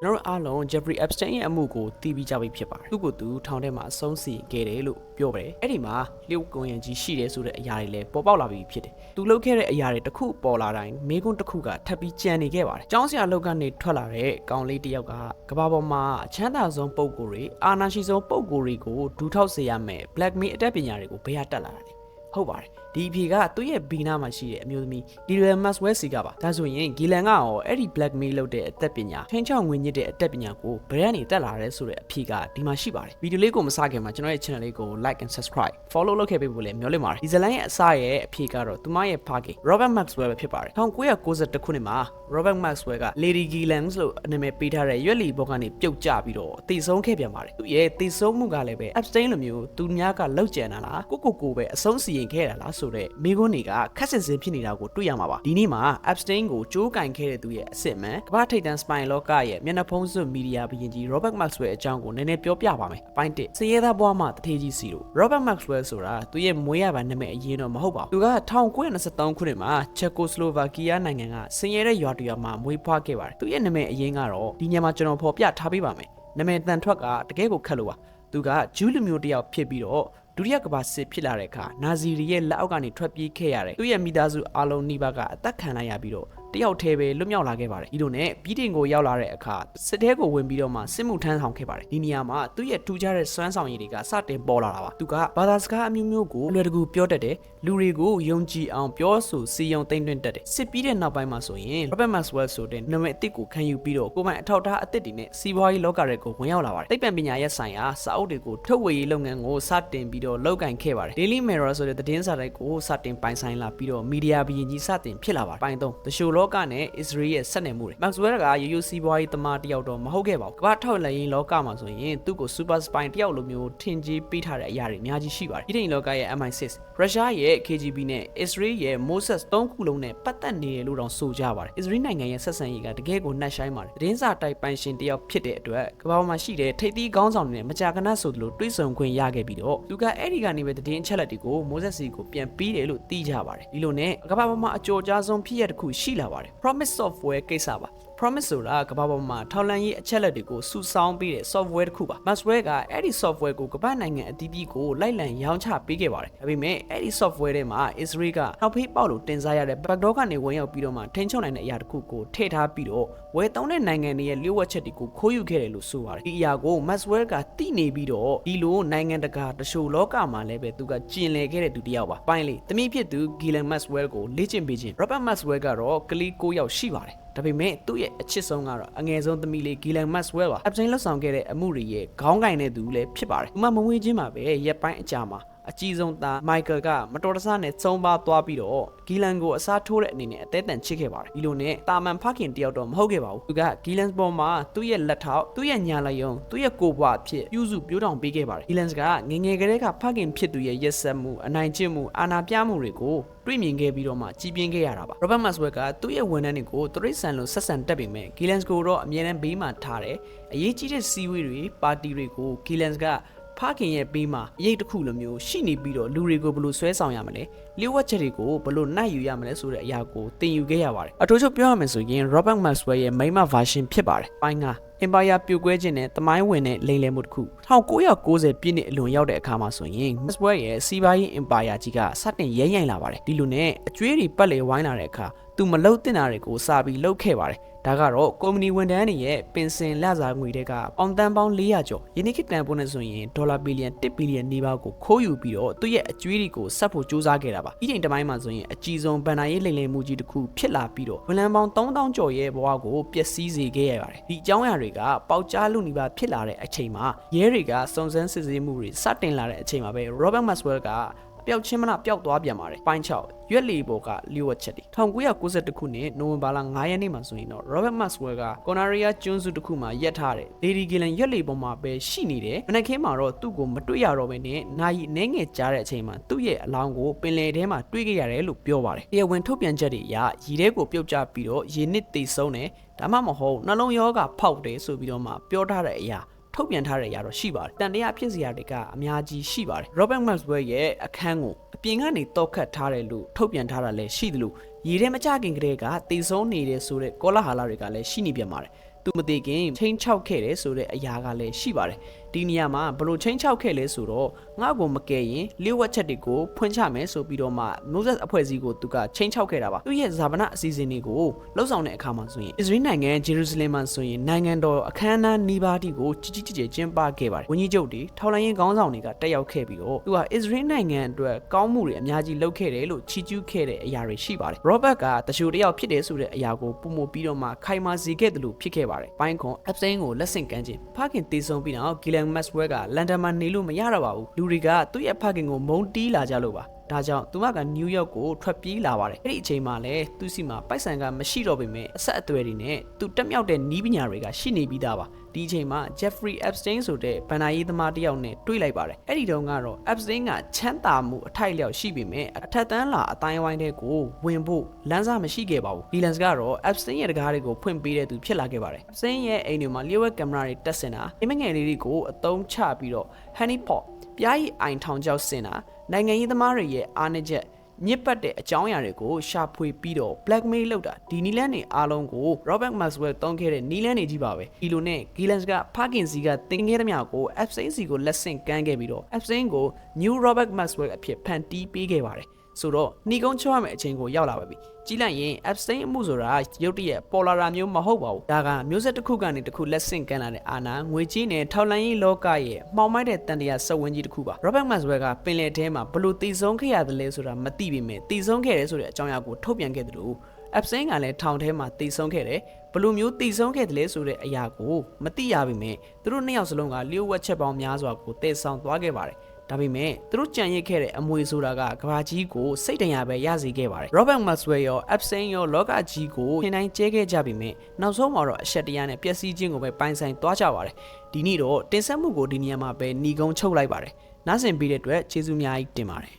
ကျွန်တော်အားလုံး Jeffrey Epstein ရဲ့အမှုကိုတီးပြီးကြပြီဖြစ်ပါတယ်။သူ့ကိုသူထောင်ထဲမှာအဆုံးစီခဲ့တယ်လို့ပြောပါတယ်။အဲ့ဒီမှာလျှို့ကွန်ရင်ကြီးရှိတယ်ဆိုတဲ့အရာတွေလည်းပေါ်ပေါက်လာပြီးဖြစ်တယ်။သူလုပ်ခဲ့တဲ့အရာတွေတစ်ခုပေါ်လာတိုင်းမိကွန်းတစ်ခုကထပ်ပြီးကြံနေခဲ့ပါတယ်။ကျောင်းဆရာလောက်ကနေထွက်လာတဲ့ကောင်လေးတစ်ယောက်ကကဘာပေါ်မှာအချမ်းသာဆုံးပုံကိုယ်တွေအာဏာရှိဆုံးပုံကိုယ်တွေကိုဒူးထောက်စေရမယ် blackmail အတတ်ပညာတွေကိုဘယ်ရတက်လာတာလဲဟုတ်ပါတယ်ဒီအဖြေကသူ့ရဲ့ဘီနာမှာရှိတဲ့အမျိုးသမီး Gillian Maxwell စီကပါဒါဆိုရင် Gillian ကရောအဲ့ဒီ blackmail လုပ်တဲ့အသက်ပညာချင်းချောင်းငွေညစ်တဲ့အသက်ပညာကိုဘယ်ကနေတက်လာရဲဆိုတဲ့အဖြေကဒီမှာရှိပါတယ်ဗီဒီယိုလေးကိုမစခင်မှာကျွန်တော်ရဲ့ channel လေးကို like and subscribe follow လုပ်ခဲ့ပေးဖို့လည်းမျှော်လင့်ပါတယ်ဒီဇလန်ရဲ့အစရဲ့အဖြေကတော့သူမရဲ့ဖခင် Robert Maxwell ပဲဖြစ်ပါတယ်1992ခုနှစ်မှာ Robert Maxwell က Lady Gillian လို့နာမည်ပေးထားတဲ့ရွက်လီဘောကနေပြုတ်ကျပြီးတော့တည်ဆုံးခဲ့ပြန်ပါတယ်သူရဲ့တည်ဆုံးမှုကလည်းပဲ Epstein လိုမျိုးသူများကလောက်ကျန်တာလားကိုပဲအဆုံးစီရင်ခဲ့တာလားဆိုတဲ့မိကွန်းတွေကခက်ဆင်စင်ဖြစ်နေတာကိုတွေ့ရမှာပါဒီနေ့မှာ Epstein ကိုကြိုးကင်ခဲ့တဲ့သူရဲ့အစစ်မှန်ကမ္ဘာထိပ်တန်း spy လောကရဲ့မျက်နှာဖုံးစွပ်မီဒီယာဘရင်ကြီး Robert Maxwell အကြောင်းကိုနည်းနည်းပြောပြပါမယ်အပိုင်း1စရဲသားဘွားမှတထေးကြီးစီတို့ Robert Maxwell ဆိုတာသူရဲ့မွေးရပါနာမည်အရင်တော့မဟုတ်ပါဘူးသူက1923ခုနှစ်မှာ Czechoslovakia နိုင်ငံကဆင်းရဲတဲ့ရွာတရွာမှာမွေးဖွားခဲ့ပါတယ်သူရဲ့နာမည်အရင်ကတော့ဒီညမှာကျွန်တော်ဖော်ပြထားပေးပါမယ်နာမည်တန်ထွက်ကတကယ်ကိုခက်လို့ပါသူကဂျူးလူမျိုးတစ်ယောက်ဖြစ်ပြီးတော့ဒုတိယကမ္ဘာစစ်ဖြစ်လာတဲ့အခါနာဇီတွေရဲ့လက်အောက်ကနေထွက်ပြေးခဲ့ရတယ်သူရဲ့မိသားစုအားလုံးနှိပါကအသက်ခံလိုက်ရပြီးတော့တယောက်တည်းပဲလွတ်မြောက်လာခဲ့ပါတယ်ဒီလိုနဲ့ပြည်တင်ကိုရောက်လာတဲ့အခါစစ်တဲကိုဝင်ပြီးတော့မှစစ်မှုထမ်းဆောင်ခဲ့ပါတယ်ဒီနေရာမှာသူ့ရဲ့ထူးခြားတဲ့စွမ်းဆောင်ရည်တွေကစတင်ပေါ်လာတာပါသူကဘာသာစကားအမျိုးမျိုးကိုအလွယ်တကူပြောတတ်တယ်လူတွေကိုယုံကြည်အောင်ပြောဆိုစီယုံသိမ့်သွင်းတတ်တယ်စစ်ပြီးတဲ့နောက်ပိုင်းမှာဆိုရင် Robert Maxwell ဆိုတဲ့နာမည်အသစ်ကိုခံယူပြီးတော့ကိုယ်ပိုင်အထောက်အထားအသစ်တွေနဲ့စီးပွားရေးလောကတွေကိုဝင်ရောက်လာပါတယ်သိပ္ပံပညာရဲ့ဆိုင်ရာစာအုပ်တွေကိုထုတ်ဝေရေးလုပ်ငန်းကိုစတင်ပြီးတော့လုပ်ကိုင်ခဲ့ပါတယ် Daily Mirror ဆိုတဲ့သတင်းစာတိုက်ကိုစတင်ပိုင်ဆိုင်လာပြီးတော့မီဒီယာဘီရင်ကြီးစတင်ဖြစ်လာပါတယ်ပိုင်း3တရှိုလောကနဲ့ Israel ရဲ့ဆက်နွယ်မှုတွေ Maxwell ကရိုးရိုးစီးပွားရေးသမားတယောက်တော့မဟုတ်ခဲ့ပါဘူးကမ္ဘာထောက်လှမ်းရေးလောကမှာဆိုရင်သူ့ကို super spy တယောက်လိုမျိုးထင်ကြီးပေးထားတဲ့အရာတွေအများကြီးရှိပါတယ်ပြည်တင်လောကရဲ့ MI6 ရုရှားရဲ့ KGB နဲ့ Israel ရဲ့ Mossad 3ခုလုံးနဲ့ပတ်သက်နေတယ်လို့တော့ဆိုကြပါတယ် Israel နိုင်ငံရဲ့ဆက်ဆံရေးကတကယ်ကိုနှက်ဆိုင်ပါတယ်သတင်းစာတိုက်ပိုင်ရှင်တယောက်ဖြစ်တဲ့အတွက်ကမ္ဘာမှာရှိတဲ့ထိပ်သီးခေါင်းဆောင်တွေနဲ့မကြာခဏဆိုသလိုတွေ့ဆုံခွင့်ရခဲ့ပြီးတော့သူကအဲ့ဒီကနေပဲသတင်းအချက်လက်တွေကို Mossad စီကိုပြန်ပေးတယ်လို့သိကြပါတယ်ဒီလိုနဲ့ကမ္ဘာပေါ်မှာအကြော်ကြားဆုံးဖြစ်ရတစ်ခုရှိလာပါတယ် Promise Software ကိစ္စပါ Promise ဆိုတာကမ္ဘာပေါ်မှာထောက်လှမ်းရေးအချက်လက်တွေကိုစုဆောင်းပေးတဲ့ software တစ်ခုပါ Maxwell ကအဲ့ဒီ software ကိုကမ္ဘာနိုင်ငံအသီးသီးကိုလိုက်လံရောင်းချပေးခဲ့ပါတယ်ဒါပေမဲ့အဲ့ဒီ software ထဲမှာ Israel ကနောက်ဖေးပေါက်လို့တင်စားရတဲ့ backdoor ကနေဝင်ရောက်ပြီးတော့မှထိန်းချုပ်နိုင်တဲ့အရာတစ်ခုကိုထည့်ထားပြီးတော့ဝယ်သုံးတဲ့နိုင်ငံတွေရဲ့လျှို့ဝှက်ချက်တွေကိုခိုးယူခဲ့တယ်လို့ဆိုပါတယ်ဒီအရာကို Maxwell ကသိနေပြီးတော့ဒီလိုနိုင်ငံတကာတချို့လောကမှာလည်းပဲသူကကျင်လည်ခဲ့တဲ့သူတစ်ယောက်ပါပိုင်းလေတမီးဖြစ်သူ Gillian Maxwell ကိုလေ့ကျင့်ပေးခြင်း Robert Maxwell ကတော့ကလေး9ယောက်ရှိပါတယ်ဒါပေမဲ့သူ့ရဲ့အချစ်ဆုံးကတော့အငယ်ဆုံးသမီးလေး Gillian Maxwell ပါ Epstein လှုပ်ဆောင်ခဲ့တဲ့အမှုတွေရဲ့ခေါင်းကိုင်တဲ့သူလည်းဖြစ်ပါတယ်သူမမဝေးချင်းမှာပဲရက်ပိုင်းအကြာမှာအကြီးဆုံးသား Michael ကမတော်တဆနဲ့သုံးပါသွားပြီးတော့ Gillian ကိုအစားထိုးတဲ့အနေနဲ့အသေးတန်ချစ်ခဲ့ပါတယ်ဒီလိုနဲ့တာမန်ဖခင်တယောက်တော့မဟုတ်ခဲ့ပါဘူးသူက Gillian ပေါ်မှာသူ့ရဲ့လက်ထောက်သူ့ရဲ့ညာလက်ယုံသူ့ရဲ့ကိုယ်ပွားအဖြစ်ပြုစုပြောထောင်ပေးခဲ့ပါတယ် Gillian ကငငယ်ကလေးကဖခင်ဖြစ်သူရဲ့ရက်စက်မှုအနိုင်ကျင့်မှုအာဏာပြမှုတွေကိုတွေ့မြင်ခဲ့ပြီးတော့မှကြီးပြင်းခဲ့ရတာပါ Robert Maxwell ကသူ့ရဲ့ဝန်ထမ်းတွေကိုတရိတ်ဆန်လို့ဆက်ဆံတက်ပေမဲ့ Gillian ကိုတော့အမြဲတမ်းဘေးမှာထားတယ်အရေးကြီးတဲ့စီးဝေးတွေပါတီတွေကို Gillian ကဖခင်ရဲ့ဘေးမှာအရေးတစ်ခုလိုမျိုးရှိနေပြီးတော့လူတွေကိုဘယ်လိုဆွဲဆောင်ရမလဲလျှို့ဝှက်ချက်တွေကိုဘယ်လိုနှိုက်ယူရမလဲဆိုတဲ့အရာကိုသင်ယူခဲ့ရပါတယ်အထူးချုပ်ပြောရမယ်ဆိုရင် Robert Maxwell ရဲ့မိန်းမ version ဖြစ်ပါတယ်ပိုင်းက Empire ပြိုကွဲခြင်းနဲ့တမိုင်းဝင်တဲ့လိမ်လည်မှုတစ်ခု1990ပြည့်နှစ်အလွန်ရောက်တဲ့အခါမှာဆိုရင် Maxwell ရဲ့စီးပွားရေး Empire ကြီးကစတင်ရဲရိုင်လာပါတယ်ဒီလိုနဲ့အကျွေးတွေပတ်လေဝိုင်းလာတဲ့အခါသူမလှုပ်တင်တာတွေကိုစာပြီးလှုပ်ခဲ့ပါတယ်ဒါကတော့ကုမ္ပဏီဝန်ထမ်းတွေရဲ့ပင်စင်လစာငွေတွေကပေါင်တန်ပေါင်း400ကျော်ယနေ့ခေတ်တန်ဖိုးနဲ့ဆိုရင်ဒေါ်လာဘီလီယံ1ဘီလီယံနီးပါးကိုခိုးယူပြီးတော့သူ့ရဲ့အကျွေးတွေကိုဆက်ဖို့စူးစမ်းခဲ့တာပါ။ဤချိန်တမိုင်းမှာဆိုရင်အကြီးဆုံးဗန်နာရေးလိမ်လည်မှုကြီးတစ်ခုဖြစ်လာပြီးတော့ဝန်လန်းပေါင်း3000ကျော်ရဲ့ဘဝကိုပျက်စီးစေခဲ့ရပါတယ်။ဒီအကြောင်းအရာတွေကပေါက်ကြားလူနီးပါးဖြစ်လာတဲ့အချိန်မှာရဲတွေကစုံစမ်းစစ်ဆေးမှုတွေစတင်လာတဲ့အချိန်မှာပဲ Robert Maxwell ကပျောက်ချင်းမနာပျောက်သွားပြန်ပါတယ်ပိုင်း6ရွက်လီဘောကလျှို့ဝှက်ချက်တွေ1992ခုနှစ်နိုဝင်ဘာလ9ရက်နေ့မှာဆိုရင်တော့ Robert Maxwell ကကွန်နာရီယာကျွန်းစုတစ်ခုမှာရက်ထားတယ် Lady Gillian ရွက်လီဘောမှာပဲရှိနေတယ်မနက်ခင်းမှာတော့သူ့ကိုမတွေ့ရတော့ဘဲနဲ့နာရီနှဲငယ်ကြားတဲ့အချိန်မှာသူ့ရဲ့အလောင်းကိုပင်လယ်ထဲမှာတွေ့ခဲ့ရတယ်လို့ပြောပါတယ်တရားဝင်ထုတ်ပြန်ချက်တွေအရရေထဲကိုပြုတ်ကျပြီးတော့ရေနစ်သိဆုံးတယ်ဒါမှမဟုတ်နှလုံးရောဂါဖောက်တယ်ဆိုပြီးတော့မှပြောထားတဲ့အရာထုတ်ပြန်ထားတဲ့အရာတော့ရှိပါတယ်တန်တရားဖြစ်စရာတွေကအများကြီးရှိပါတယ် Robert Maxwell ရဲ့အခန်းကိုအပြင်ကနေတောက်ခတ်ထားတယ်လို့ထုတ်ပြန်ထားတာလည်းရှိသလိုရေထဲမကျခင်ကလေးကတည်ဆုံးနေတဲ့ဆိုတဲ့ကောလာဟာလာတွေကလည်းရှိနေပြန်ပါတယ် သူမသိခင်ချင်းချောက်ခဲ့တယ်ဆိုတဲ့အရာကလည်းရှိပါတယ်ဒီနေရာမှာဘလို့ချင်းချောက်ခဲ့လဲဆိုတော့ငါ့ကိုမကယ်ရင်လျှို့ဝှက်ချက်တွေကိုဖွင့်ချမယ်ဆိုပြီးတော့မှ Moses အဖွဲ့အစည်းကိုသူကချင်းချောက်ခဲ့တာပါသူရဲ့ဇာပနအစီအစဉ်တွေကိုလှုပ်ဆောင်တဲ့အခါမှာဆိုရင် Israel နိုင်ငံဂျေရုဆလင်မှာဆိုရင်နိုင်ငံတော်အခမ်းအနားနီးပါးတီကိုကြီးကြီးကျယ်ကျယ်ကျင်းပခဲ့ပါတယ်ဝန်ကြီးချုပ်တွေထောက်လှမ်းရေးခေါင်းဆောင်တွေကတက်ရောက်ခဲ့ပြီးတော့သူက Israel နိုင်ငံအတွက်ကောင်းမှုတွေအများကြီးလုပ်ခဲ့တယ်လို့ချီးကျူးခဲ့တဲ့အရာတွေရှိပါတယ် Robert ကတချို့တယောက်ဖြစ်တယ်ဆိုတဲ့အရာကိုပုံမပြီးတော့မှခိုင်မာစေခဲ့တယ်လို့ဖြစ်ခဲ့ပါတယ်ပိုင်းခွန် Epstein ကိုလက်ဆင့်ကမ်းခြင်းဖခင်တည်ဆုံပြီးတော့ Ghislaine Maxwell ကလန်ဒန်မှာနေလို့မရတော့ပါဘူးလူတွေကသူ့ရဲ့ဖခင်ကိုမုန်းတီးလာကြလို့ပါဒါကြောင့်သူမကနယူးယောက်ကိုထွက်ပြေးလာပါတယ်အဲ့ဒီအချိန်မှာလည်းသူ့စီမှာပိုက်ဆံကမရှိတော့ပေမဲ့အဆက်အသွယ်တွေနဲ့သူတက်မြောက်တဲ့နီးပညာတွေကရှိနေပြီးသားပါဒီအချိန်မှာ Jeffrey Epstein ဆိုတဲ့ဗန်နာရေးသမားတစ်ယောက်နဲ့တွေ့လိုက်ပါတယ်အဲ့ဒီတုန်းကတော့ Epstein ကချမ်းသာမှုအထိုက်လျောက်ရှိပေမဲ့အထက်တန်းလာအတိုင်းဝိုင်းတဲ့ကိုဝင်ဖို့လမ်းစာမရှိခဲ့ပါဘူး Lilans ကတော့ Epstein ရဲ့တကားတွေကိုဖွင့်ပေးတဲ့သူဖြစ်လာခဲ့ပါတယ် Epstein ရဲ့အိမ်တွေမှာလျှို့ဝှက်ကင်မရာတွေတက်ဆင်တာအိမ်မငယ်လေးတွေကိုအသုံးချပြီးတော့ honey pot ပြားရီအိမ်ထောင်ချောက်ဆင်တာနိုင်ငံရေးသမားတွေရဲ့အားနည်းချက်ညစ်ပတ်တဲ့အကြောင်းအရာတွေကိုရှာဖွေပြီးတော့ blackmail လုပ်တာဒီနီလန်တွေအားလုံးကို Robert Maxwell တုံးခဲ့တဲ့နီလန်တွေကြီးပါပဲဒီလိုနဲ့ Gilens ကဖခင်စီကတင်ခဲ့တဲ့မြောက်ကို Epstein စီကိုလက်ဆင့်ကမ်းခဲ့ပြီးတော့ Epstein ကို New Robert Maxwell အဖြစ်ဖန်တီးပေးခဲ့ပါတယ်ဆိုတော့နှီးကုန်းချောရမယ့်အချိန်ကိုရောက်လာပါပြီကြီးလိုက်ရင် Epstein အမှုဆိုတာရုတ်တရက်ပေါ်လာတာမျိုးမဟုတ်ပါဘူးဒါကမျိုးဆက်တစ်ခုကနေတစ်ခုလက်ဆင့်ကမ်းလာတဲ့အာဏာငွေကြေးနဲ့ထောက်လှမ်းရေးလောကရဲ့မှောင်မိုက်တဲ့တန်တရားစက်ဝန်းကြီးတစ်ခုပါ Robert Maxwell ကပင်လယ်ထဲမှာဘလို့တည်ဆုံးခဲ့ရတယ်လဲဆိုတာမသိပေမဲ့တည်ဆုံးခဲ့တယ်ဆိုတဲ့အကြောင်းအရာကိုထုတ်ပြန်ခဲ့တယ်လို့ Epstein ကလည်းထောင်ထဲမှာတည်ဆုံးခဲ့တယ်ဘလို့မျိုးတည်ဆုံးခဲ့တယ်လဲဆိုတဲ့အရာကိုမသိရပေမဲ့သူတို့နှစ်ယောက်စလုံးကလျှို့ဝှက်ချက်ပေါင်းများစွာကိုတည်ဆောင်သွားခဲ့ပါတယ်ဒါပေမဲ့သူတို့ကြံရစ်ခဲ့တဲ့အမွေဆိုတာကကဘာကြီးကိုစိတ်တရာပဲရစေခဲ့ပါတယ် Robert Maxwell ရော Epstein ရောလောကကြီးကိုထင်တိုင်းကျဲခဲ့ကြပြီမဲ့နောက်ဆုံးမှာတော့အရှက်တရားနဲ့ပျက်စီးခြင်းကိုပဲပိုင်ဆိုင်သွားကြပါတယ်ဒီနေ့တော့တင်ဆက်မှုကိုဒီနေရာမှာပဲညီကုန်းချုပ်လိုက်ပါတယ်နားဆင်ပေးတဲ့အတွက်ကျေးဇူးအများကြီးတင်ပါတယ်